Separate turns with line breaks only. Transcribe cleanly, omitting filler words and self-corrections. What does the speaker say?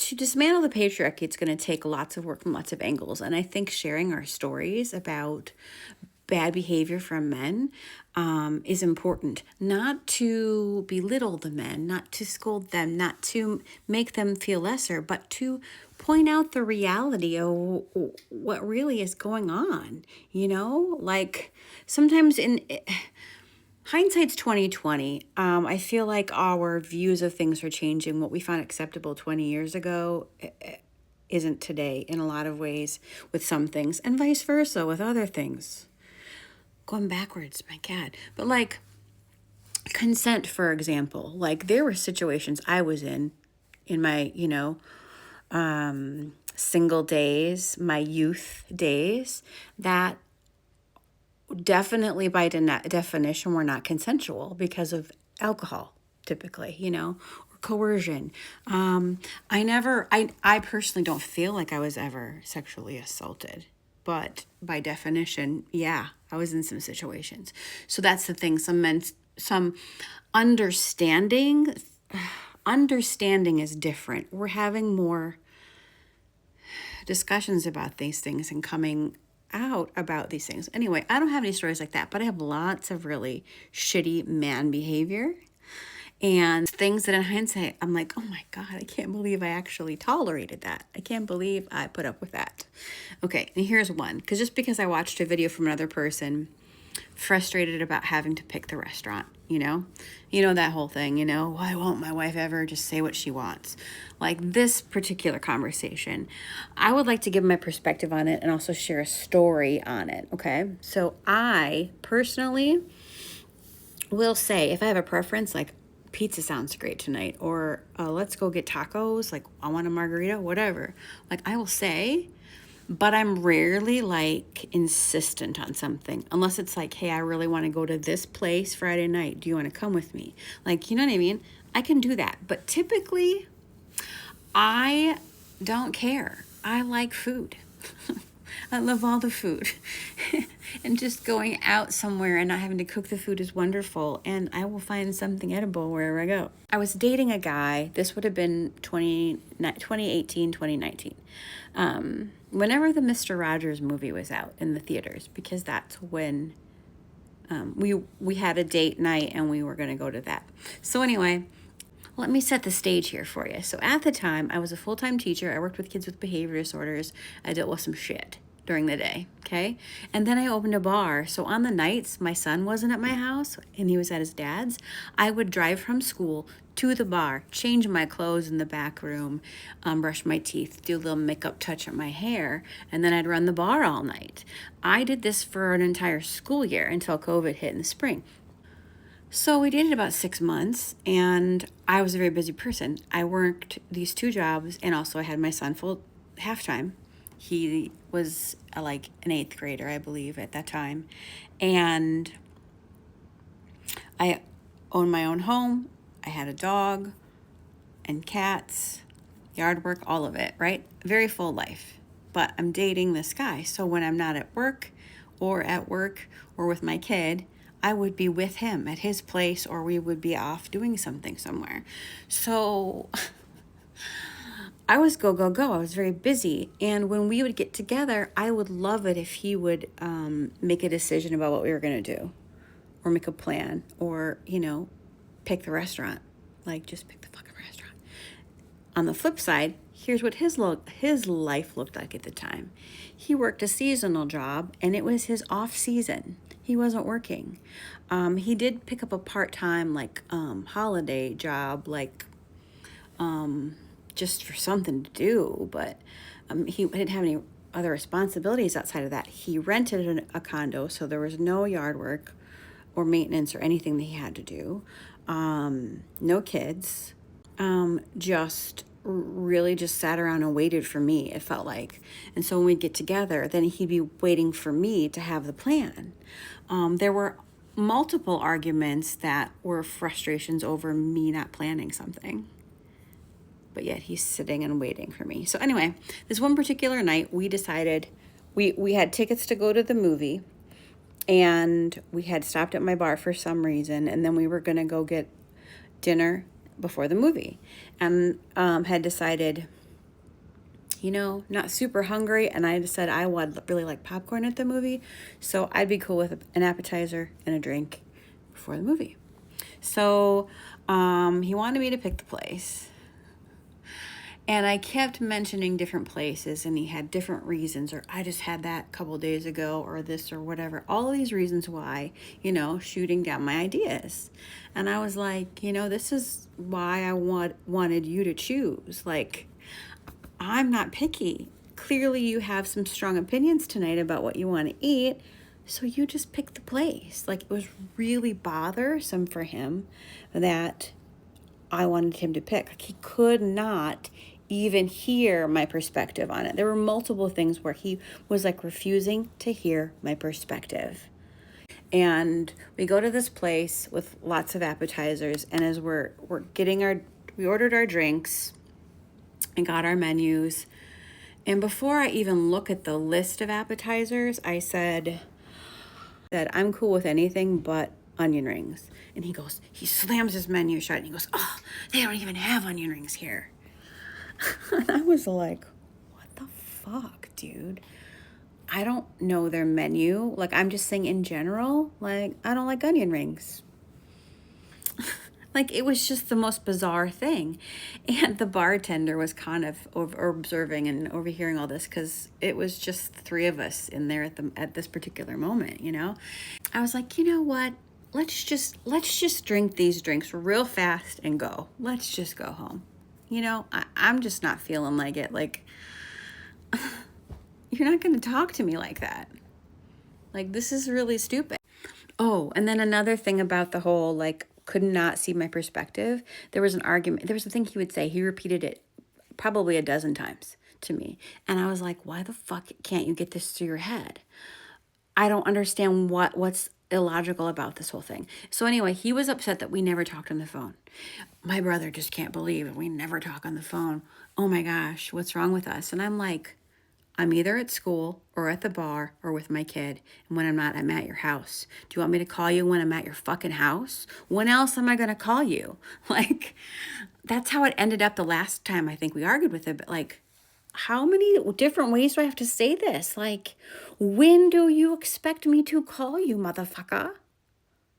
to dismantle the patriarchy, it's going to take lots of work from lots of angles. And I think sharing our stories about bad behavior from men is important. Not to belittle the men, not to scold them, not to make them feel lesser, but to point out the reality of what really is going on. Like sometimes in hindsight's 2020. I feel like our views of things are changing. What we found acceptable 20 years ago isn't today in a lot of ways with some things, and vice versa with other things. Going backwards, my God. But like consent, for example, like there were situations I was in my, single days, my youth days, that definitely by definition were not consensual because of alcohol, typically, or coercion. I personally don't feel like I was ever sexually assaulted, but by definition, yeah, I was in some situations. So that's the thing. Some understanding is different. We're having more discussions about these things and coming out about these things. Anyway, I don't have any stories like that, but I have lots of really shitty man behavior and things that in hindsight, I'm like, oh my God, I can't believe I actually tolerated that. I can't believe I put up with that. Okay, and here's one. Because I watched a video from another person frustrated about having to pick the restaurant, that whole thing, why won't my wife ever just say what she wants? Like this particular conversation, I would like to give my perspective on it and also share a story on it. Okay. So I personally will say, if I have a preference, like pizza sounds great tonight, or let's go get tacos, like I want a margarita, whatever. Like I will say, but I'm rarely like insistent on something unless it's like, hey, I really want to go to this place Friday night. Do you want to come with me? Like, you know what I mean? I can do that. But typically, I don't care. I like food. I love all the food. And just going out somewhere and not having to cook the food is wonderful. And I will find something edible wherever I go. I was dating a guy. This would have been 2018, 2019. Whenever the Mr. Rogers movie was out in the theaters, because that's when we had a date night and we were going to go to that. So anyway, let me set the stage here for you. So at the time, I was a full-time teacher. I worked with kids with behavior disorders. I dealt with some shit during the day, okay? And then I opened a bar. So on the nights my son wasn't at my house and he was at his dad's, I would drive from school to the bar, change my clothes in the back room, brush my teeth, do a little makeup touch up my hair, and then I'd run the bar all night. I did this for an entire school year until COVID hit in the spring. So we dated about 6 months, and I was a very busy person. I worked these 2 jobs, and also I had my son full half-time. He was like an 8th grader, I believe, at that time. And I owned my own home. I had a dog and cats, yard work, all of it, right? Very full life. But I'm dating this guy. So when I'm not at work or with my kid, I would be with him at his place, or we would be off doing something somewhere. So I was go. I was very busy. And when we would get together, I would love it if he would make a decision about what we were going to do, or make a plan, or, pick the restaurant. Like, just pick the fucking restaurant. On the flip side, here's what his life looked like at the time. He worked a seasonal job, and it was his off season. He wasn't working. He did pick up a part-time, holiday job, just for something to do, but he didn't have any other responsibilities outside of that. He rented a condo, so there was no yard work or maintenance or anything that he had to do. No kids. Just really just sat around and waited for me, it felt like. And so when we'd get together, then he'd be waiting for me to have the plan. There were multiple arguments that were frustrations over me not planning something. But yet he's sitting and waiting for me. So anyway, this one particular night, we decided we had tickets to go to the movie, and we had stopped at my bar for some reason, and then we were going to go get dinner before the movie, and had decided not super hungry. And I just said I would really like popcorn at the movie. So I'd be cool with an appetizer and a drink before the movie. So he wanted me to pick the place. And I kept mentioning different places, and he had different reasons, or I just had that a couple days ago, or this, or whatever. All these reasons why, shooting down my ideas. And I was like, this is why I wanted you to choose. Like, I'm not picky. Clearly, you have some strong opinions tonight about what you want to eat. So you just pick the place. Like, it was really bothersome for him that I wanted him to pick. Like, he could not even hear my perspective on it. There were multiple things where he was like refusing to hear my perspective. And we go to this place with lots of appetizers, and as we're getting we ordered our drinks and got our menus. And before I even look at the list of appetizers, I said that I'm cool with anything but onion rings. And he slams his menu shut and he goes, oh, they don't even have onion rings here. And I was like, what the fuck, dude? I don't know their menu. Like, I'm just saying in general, like, I don't like onion rings. Like, it was just the most bizarre thing. And the bartender was kind of observing and overhearing all this, because it was just the three of us in there at this particular moment, I was like, you know what? Let's just drink these drinks real fast and go. Let's just go home. I'm just not feeling like it. Like, you're not going to talk to me like that. Like, this is really stupid. Oh, and then another thing about the whole, like, could not see my perspective. There was an argument. There was a thing he would say. He repeated it probably a dozen times to me. And I was like, why the fuck can't you get this through your head? I don't understand what's illogical about this whole thing. So anyway, he was upset that we never talked on the phone. My brother just can't believe that we never talk on the phone. Oh my gosh, what's wrong with us? And I'm like, I'm either at school or at the bar or with my kid. And when I'm not, I'm at your house. Do you want me to call you when I'm at your fucking house? When else am I going to call you? Like, that's how it ended up the last time I think we argued with it. But like, how many different ways do I have to say this? Like, when do you expect me to call you, motherfucker?